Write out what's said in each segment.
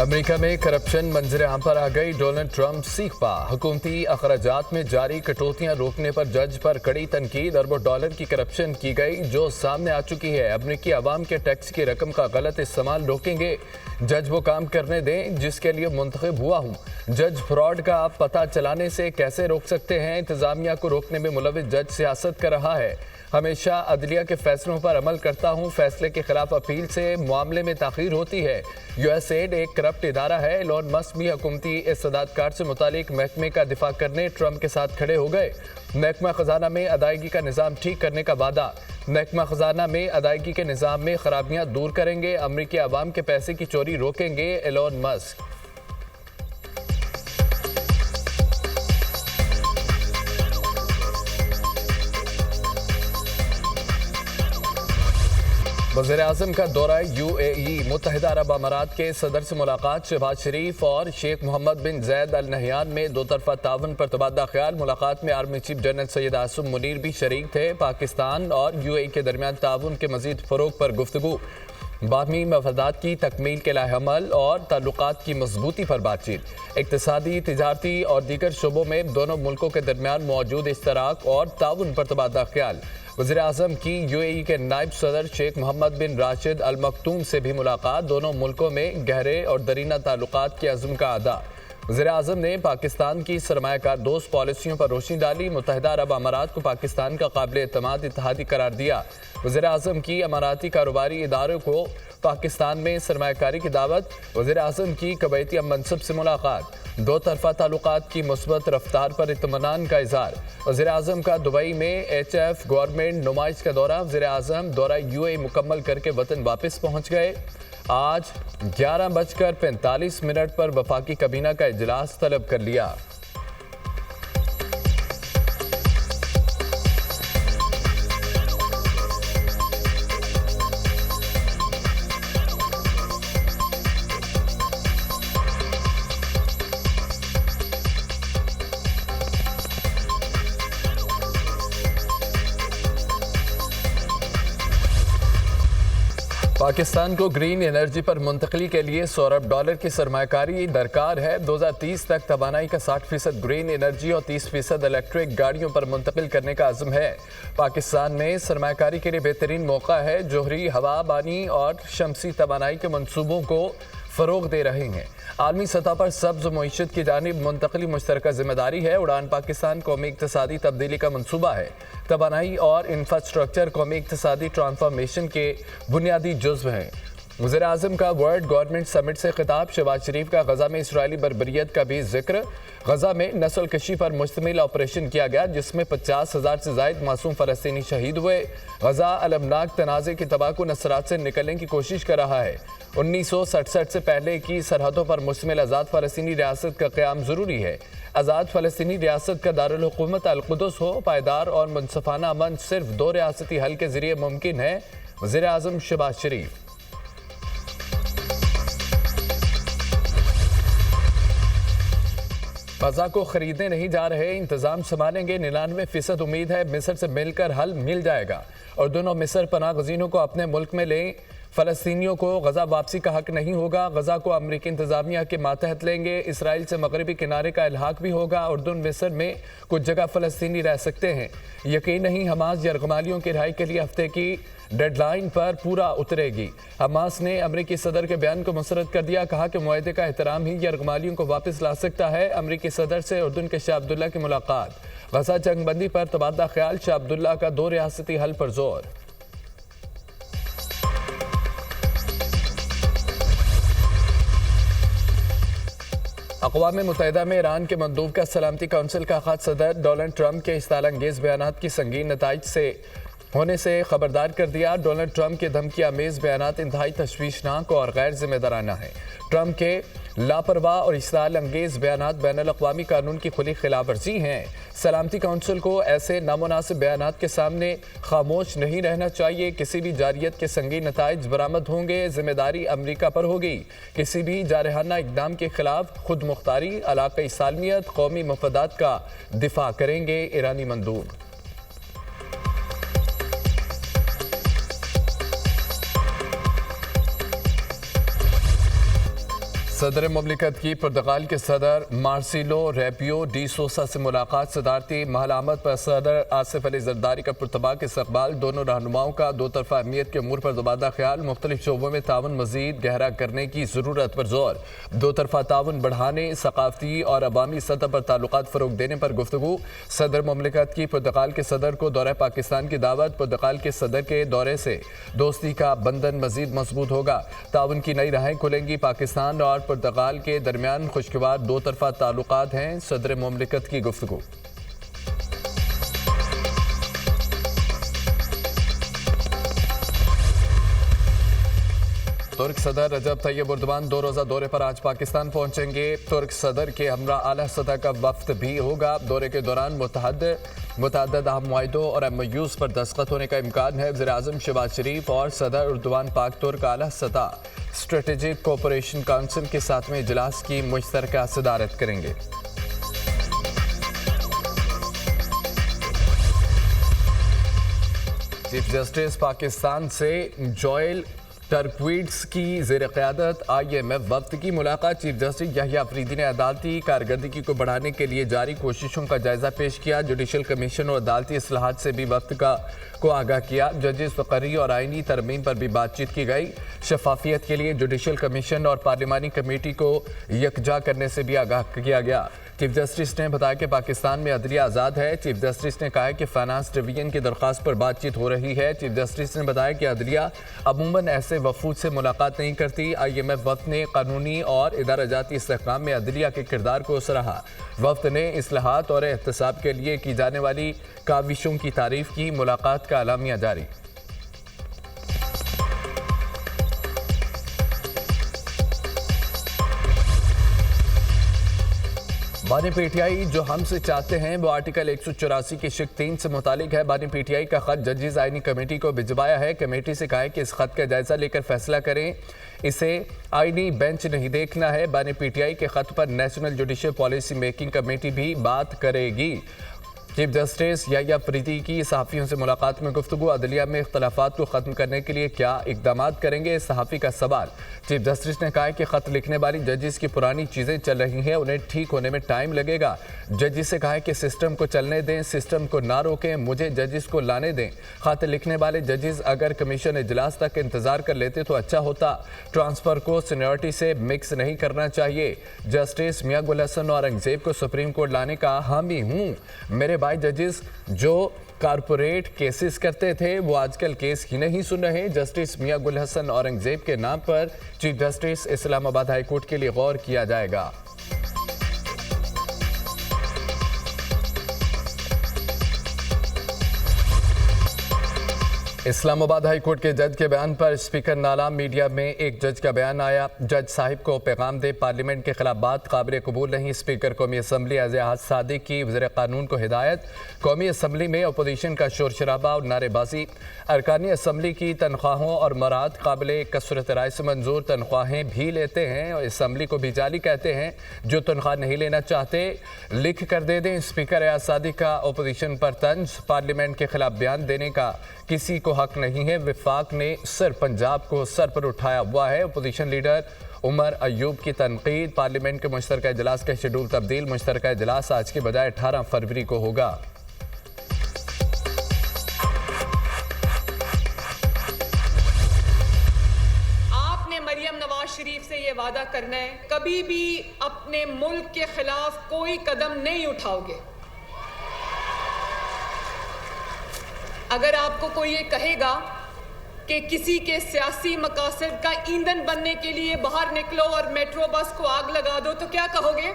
America में corruption मंजर आम पर आ गई। डोनाल्ड ट्रंप सीख पा। हुकूमती अखराजात में जारी कटौतियां रोकने पर जज पर कड़ी तनकीद। अरबों डॉलर की करप्शन की गई जो सामने आ चुकी है। अमेरिकी आवाम के टैक्स की रकम का गलत इस्तेमाल रोकेंगे। जज वो काम करने दें जिसके लिए मुंतखब हुआ हूँ। जज फ्रॉड का पता चलाने से कैसे रोक सकते हैं। इंतजामिया को रोकने में मुलविस जज सियासत कर रहा है। हमेशा अदलिया के फैसलों पर अमल करता हूं। फैसले के खिलाफ अपील से मामले में ताखीर होती है। यूएसएड एक करप्ट इदारा है। एलोन मस्क भी हुकूमती इस्तेदादकार से मुतालिक महकमे का दिफा करने ट्रंप के साथ खड़े हो गए। महकमा खजाना में अदायगी का निज़ाम ठीक करने का वादा। महकमा खजाना में अदायगी के निज़ाम में खराबियां दूर करेंगे। अमरीकी आवाम के पैसे की चोरी रोकेंगे एलोन मस्क। वज़ीर-ए-आज़म का दौरा यूएई। मुत्तहिदा अरब अमारात के सदर से मुलाकात। शहबाज शरीफ और शेख मोहम्मद बिन जैद अल नहयान में दो तरफा ताउन पर तबादला ख्याल। मुलाकात में army chief general Syed Asim Munir भी शरीक थे। पाकिस्तान और यूएई के दरमियान ताउन के मजीद फ़रोग पर गुफ्तगू। बाहमी मफादात की तकमील के लाहेअमल और ताल्लुकात की मजबूती पर बातचीत। इक्तिसादी, तिजारती और दीगर शोबों में दोनों मुल्कों के दरमियान मौजूद इश्तराक और ताउन पर तबादला ख्याल। वज़ीर-ए-आज़म की यूएई के नायब सदर शेख मोहम्मद बिन राशिद अल मखतूम से भी मुलाकात। दोनों मुल्कों में गहरे और दरीना ताल्लुकात के अज़्म का अदा। वज़ीर-ए-आज़म ने पाकिस्तान की सरमायाकार दोस्त पॉलिसियों पर रोशनी डाली। मुत्तहिदा अरब अमारात को पाकिस्तान का काबिल एतमाद इत्तेहादी करार दिया। वज़ीर-ए-आज़म की अमाराती कारोबारी इदारों को पाकिस्तान में सरमायाकारी की दावत। वज़ीर-ए-आज़म की कवैती मनसब से मुलाकात। दो तरफा ताल्लुकात की मुस्बत रफ्तार पर इत्मीनान का इज़हार। वज़ीर-ए-आज़म का दुबई में HF गवर्नमेंट नुमाइश का दौरा। वज़ीर-ए-आज़म दौरा यूएई मुकम्मल करके वतन वापस पहुँच गए। आज 11:45 पर वफाकी kabीना का इजलास तलब कर लिया। पाकिस्तान को ग्रीन एनर्जी पर मुंतकली के लिए $100 अरब की सरमायाकारी दरकार है। 2030 तक तवानाई का 60% ग्रीन एनर्जी और 30% इलेक्ट्रिक गाड़ियों पर मुंतकिल करने का अज़्म है। पाकिस्तान में सरमायाकारी के लिए बेहतरीन मौका है। जोहरी, हवा बानी और शमसी तवानाई के मनसूबों को फ़रोग दे रहे हैं। आलमी सतह पर सब्ज़ मईशत की जानिब मुंतकली मुश्तरका जिम्मेदारी है। उड़ान पाकिस्तान कौमी इक़्तिसादी तब्दीली का मनसूबा है। तवानाई और इंफ्रास्ट्रक्चर कौमी इक़्तिसादी ट्रांसफॉर्मेशन के बुनियादी जुज़्व हैं। वज़ीर-ए-आज़म का वर्ल्ड गवर्नमेंट समिट से खिताब। शहबाज शरीफ का गज़ा में इसराइली बर्बरियत का भी जिक्र। गज़ा में नस्ल कशी पर मुश्तमिल ऑपरेशन किया गया जिसमें 50,000 से ज़ायद मासूम फ़लस्तीनी शहीद हुए। गज़ा अलमनाक तनाज़े की तबाहकुन असरात से निकलने की कोशिश कर रहा है। 1967 से पहले की सरहदों पर मुश्तमिल आज़ाद फ़लस्तीनी रियासत का क़याम ज़रूरी है। आज़ाद फ़लस्तीनी रियासत का दारुल हुकूमत अल-कुद्स हो। पायदार और मुनसफ़ाना अमन सिर्फ 2 रियासती हल के ज़रिए मुमकिन है। वज़ीर-ए-आज़म शहबाज शरीफ। गज़ा को खरीदने नहीं जा रहे, इंतजाम संभालेंगे। 99% उम्मीद है मिस्र से मिलकर हल मिल जाएगा और दोनों मिस्र पनाह गज़ीनों को अपने मुल्क में लें। फ़लस्तीनियों को गज़ा वापसी का हक नहीं होगा। गज़ा को अमरीकी इंतजामिया के मातहत लेंगे। इसराइल से मगरबी किनारे का इल्हाक भी होगा। उर्दुन मिस्र में कुछ जगह फ़लस्तीनी रह सकते हैं। यकीन नहीं हमास यरगमालियों की रिहाई के लिए हफ्ते की डेडलाइन पर पूरा उतरेगी। हमास ने अमरीकी सदर के बयान को मुस्तरद कर दिया। कहा कि मुआहदे का एहतराम ही यरगमालियों को वापस ला सकता है। अमरीकी सदर से उर्दुन के शाह अब्दुल्ला की मुलाकात। गज़ा जंगबंदी पर तबादला ख्याल। शाह अब्दुल्ला का 2 रियासती हल पर जोर। अक़वाम मुत्तहिदा में ईरान के मंदूब का सलामती काउंसिल का ख़त सदर डोनाल्ड ट्रंप के इस्ताल-अंगेज़ बयानात की संगीन नताइज से होने से खबरदार कर दिया। डोनाल्ड ट्रंप के धमकी आमेज़ बयानात इंतहाई तशवीशनाक और गैर जिम्मेदाराना है। ट्रंप के लापरवाह और इस्ताल अंगेज़ बयानात बैनुल-अक़वामी कानून की खुली खिलाफ वर्जी हैं। सलामती काउंसिल को ऐसे नामुनासिब बयानात के सामने खामोश नहीं रहना चाहिए। किसी भी जारियत के संगीन नताइज बरामद होंगे। जिम्मेदारी अमरीका पर होगी। किसी भी जारहाना इक़दाम के खिलाफ खुद मुख्तारी, इलाक़ाई सालमियत, कौमी मफादात का दिफा करेंगे ईरानी मंदूब। सदर मुमलिकत की पुर्तगाल के सदर मार्सिलो रेपियो डी सोसा से मुलाकात। सदारती महल आमद पर सदर आसिफ अली जरदारी का पुर्तगाल के इस्तकबाल। दोनों रहनुमाओं का दो तरफा अहमियत के अमूर पर तबादला ख्याल। मुख्तलिफ शोबों में ताउन मजीद गहरा करने की ज़रूरत पर जोर। दो तरफा ताउन बढ़ाने, सकाफती और अवामी सतह पर ताल्लुकात फ़रोग देने पर गुफ्तगू। सदर मुमलिकत की पुर्तगाल के सदर को दौरा पाकिस्तान की दावत। पुर्तगाल के सदर के दौरे से दोस्ती का बंधन मजीद मजबूत होगा। ताउन की नई राहें खुलेंगी। पाकिस्तान और पुर्तगाल के दरमियान खुशगवार दो तरफा ताल्लुकात हैं। सदर मुमलिकत की गुफ्तगू। तुर्क सदर रजब तैयब एर्दोगान 2 रोज़ा दौरे पर आज पाकिस्तान पहुंचेंगे। तुर्क सदर के हमरा आला सतह का वफ्द भी होगा। दौरे के दौरान मुतअद्दिद अहम मुआहिदों और MOUs पर दस्तखत होने का इम्कान है। वज़ीर-ए-आज़म शहबाज शरीफ और सदर एर्दोगान पाक तुर्क आला सतह स्ट्रेटेजिक कोऑपरेशन काउंसिल के 7वें इजलास की मुश्तरका सदारत करेंगे। चीफ जस्टिस पाकिस्तान से जोएल टर्कविट्स की ज़ेर क़यादत IMF वफ्द की मुलाकात। चीफ जस्टिस याहिया अफरीदी ने अदालती कारकर्दगी को बढ़ाने के लिए जारी कोशिशों का जायजा पेश किया। जुडिशल कमीशन और अदालती इस्लाहात से भी वफ्द को आगाह किया। जजेस फ़क़री और आइनी तरमीम पर भी बातचीत की गई। शफाफियत के लिए जुडिशल कमीशन और पार्लिमानी कमेटी को यकजा करने से भी आगाह किया गया। चीफ जस्टिस ने बताया कि पाकिस्तान में अदलिया आज़ाद है। चीफ जस्टिस ने कहा कि फाइनेंस डिवीजन की दरख्वास्त पर बातचीत हो रही है। चीफ जस्टिस ने बताया कि अदलिया अमूमन ऐसे वफूद से मुलाकात नहीं करती। IMF वफ्द ने कानूनी और इदारा-जाती इस्तेहकाम में अदलिया के किरदार को सराहा। वफ्द ने इस्लाहात और एहतसाब के लिए की जाने वाली काविशों की तारीफ की। मुलाकात का अलामिया जारी। बानी PTI जो हमसे चाहते हैं वो आर्टिकल 184 की शिक 3 से मुतालिक है। बानी PTI का खत जजेस आइनी कमेटी को भिजवाया है। कमेटी से कहा है कि इस खत का जायजा लेकर फैसला करें। इसे आइनी बेंच नहीं देखना है। बानी PTI के खत पर national judicial policy making committee भी बात करेगी। चीफ जस्टिस याहिया अफरीदी की सहाफ़ियों से मुलाकात में गुफ्तगू। अदलिया में इख्तलाफात को ख़त्म करने के लिए क्या इक़दाम करेंगे, सहाफ़ी का सवाल। चीफ जस्टिस ने कहा कि ख़त लिखने वाली जजेस की पुरानी चीज़ें चल रही हैं, उन्हें ठीक होने में टाइम लगेगा। जजेस से कहा कि सिस्टम को चलने दें, सिस्टम को ना रोकें, मुझे जजेस को लाने दें। ख़त लिखने वाले जजेस अगर कमीशन इजलास तक इंतज़ार कर लेते तो अच्छा होता। ट्रांसफ़र को सीनियरिटी से मिक्स नहीं करना चाहिए। जस्टिस मियां गुल हसन औरंगज़ेब को सुप्रीम कोर्ट लाने का हामी हूँ। मेरे भाई जजेस जो कारपोरेट केसेस करते थे वो आजकल केस ही नहीं सुन रहे। जस्टिस मियां गुल हसन औरंगज़ेब के नाम पर chief justice Islamabad high court के लिए गौर किया जाएगा। इस्लामाबाद हाई कोर्ट के जज के बयान पर स्पीकर नाला मीडिया में एक जज का बयान आया। जज साहिब को पैगाम दे, पार्लियामेंट के खिलाफ बात काबिल कबूल नहीं। स्पीकर कौमी असम्बली एजाज सादिक की वज़ीर कानून को हिदायत। कौमी असम्बली में अपोजिशन का शोर शराबा और नारेबाजी। अरकानी असम्बली की तनख्वाहों और मराद काबिल कसरत राय से मंजूर तनख्वाहें भी लेते हैं और असम्बली को भी जाली कहते हैं। जो तनख्वाह नहीं लेना चाहते लिख कर दे दें। स्पीकर एजाज सादिक का अपोजिशन पर तंज। पार्लियामेंट के खिलाफ बयान देने का किसी को हक नहीं है। विफाक ने सिर्फ पंजाब को सर पर उठाया हुआ है। अपोजिशन लीडर उमर अयूब की तनकीद। पार्लियामेंट के मुश्तरका इजलास का शेड्यूल तब्दील। मुश्तरका इजलास आज के बजाय 18 फरवरी को होगा। आपने मरियम नवाज शरीफ से ये वादा करना है कभी भी अपने मुल्क के खिलाफ कोई कदम नहीं उठाओगे। अगर आपको कोई ये कहेगा कि किसी के सियासी मकासद का ईंधन बनने के लिए बाहर निकलो और मेट्रो बस को आग लगा दो तो क्या कहोगे?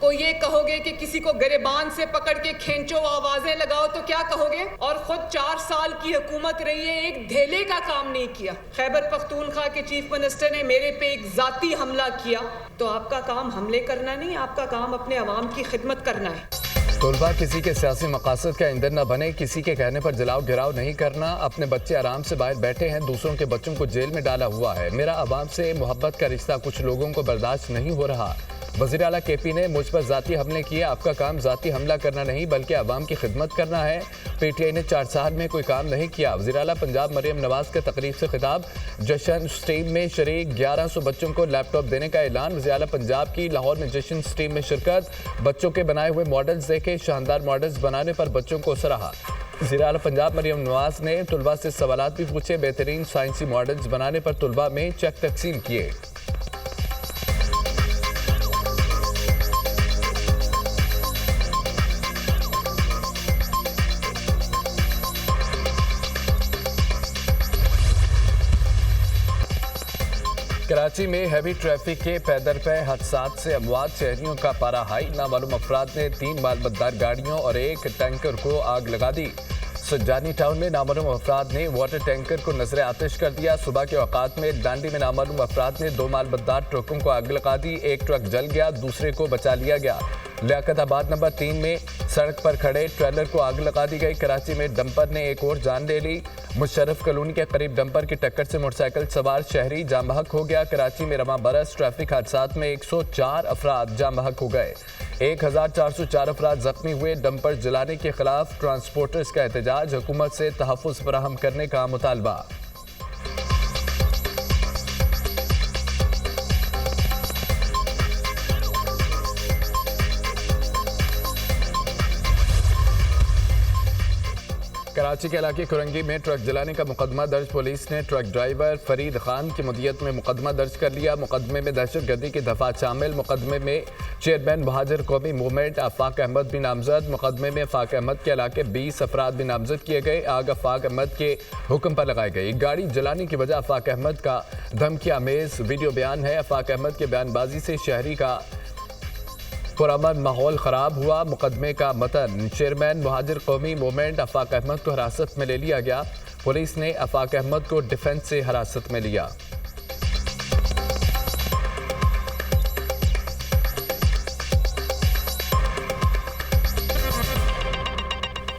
कोई ये कहोगे कि किसी को गिरबान से पकड़ के खींचो, आवाजें लगाओ तो क्या कहोगे? और खुद 4 साल की हुकूमत रही है, एक धेले का काम नहीं किया। खैबर पख्तूनख्वा के चीफ मिनिस्टर ने मेरे पे एक जाती हमला किया। तो आपका काम हमले करना नहीं, आपका काम अपने अवाम की खिदमत करना है। तलबा किसी के सियासी मकासद का ईंधन न बने। किसी के कहने पर जलाओ गिराव नहीं करना। अपने बच्चे आराम से बाहर बैठे हैं, दूसरों के बच्चों को जेल में डाला हुआ है। मेरा अवाम से मोहब्बत का रिश्ता कुछ लोगों को बर्दाश्त नहीं हो रहा। वज़ीर आला KP ने मुझ पर ज़ाती हमले किए, आपका काम ज़ाती हमला करना नहीं बल्कि आवाम की खिदमत करना है। PTI ने 4 साल में कोई काम नहीं किया। वज़ीर आला पंजाब मरियम नवाज का तकरीब से खिताब, जश्न स्ट्रीम में शरीक 1100 बच्चों को लैपटॉप देने का ऐलान। वज़ीर आला पंजाब की लाहौर में जश्न स्ट्रीम में शिरकत, बच्चों के बनाए हुए मॉडल्स देखे, शानदार मॉडल्स बनाने पर बच्चों को सराहा। वज़ीर आला पंजाब मरियम नवाज ने तुलबा से सवालात भी पूछे, बेहतरीन साइंसी मॉडल्स बनाने पर तुलबा में चेक तकसीम किए। कराची में हैवी ट्रैफिक के पैदल पे हादसात से अमवात, शहरियों का पारा हाई। नामालूम अफराद ने 3 मालबतदार गाड़ियों और एक टैंकर को आग लगा दी। सज्जानी टाउन में नामालूम अफराद ने वाटर टैंकर को नजर आतिश कर दिया। सुबह के औकात में डांडी में नामालूम अफराद ने 2 मालबतदार ट्रकों को आग लगा दी। एक ट्रक जल गया, दूसरे को बचा लिया गया। लियाकताबाद नंबर 3 में सड़क पर खड़े ट्रेलर को आग लगा दी गई। कराची में डंपर ने एक और जान ले ली। मुशर्रफ कॉलोनी के करीब डंपर की टक्कर से मोटरसाइकिल सवार शहरी जाम बहक हो गया। कराची में रवां बरस ट्रैफिक हादसात में 104 अफराद जाम बहक हो गए। 1404 अफराद जख्मी हुए। डंपर जलाने के खिलाफ ट्रांसपोर्टर्स का एहतजाज, हुकूमत से तहफ़्फ़ुज़ फराहम करने का मुतालबा। कराची के इलाके कुरंगी में ट्रक जलाने का मुकदमा दर्ज। पुलिस ने ट्रक ड्राइवर फरीद खान की मुदियत में मुकदमा दर्ज कर लिया। मुकदमे में दहशतगर्दी की दफात शामिल। मुकदमे में चेयरमैन महाजर कौमी मूवमेंट आफाक अहमद भी नामजद। मुकदमे में आफाक अहमद के इलाके 20 अफराद भी नामजद किए गए। आग आफाक अहमद के हुक्म पर लगाई गई। गाड़ी जलाने की वजह आफाक अहमद का धमकी आमेज वीडियो बयान है। आफाक अहमद के बयानबाजी से शहरी का पुरअमन माहौल ख़राब हुआ। मुकदमे का मतन, चेयरमैन महाजर कौमी मूवमेंट आफाक अहमद को हिरासत में ले लिया गया। पुलिस ने आफाक अहमद को डिफेंस से हिरासत में लिया।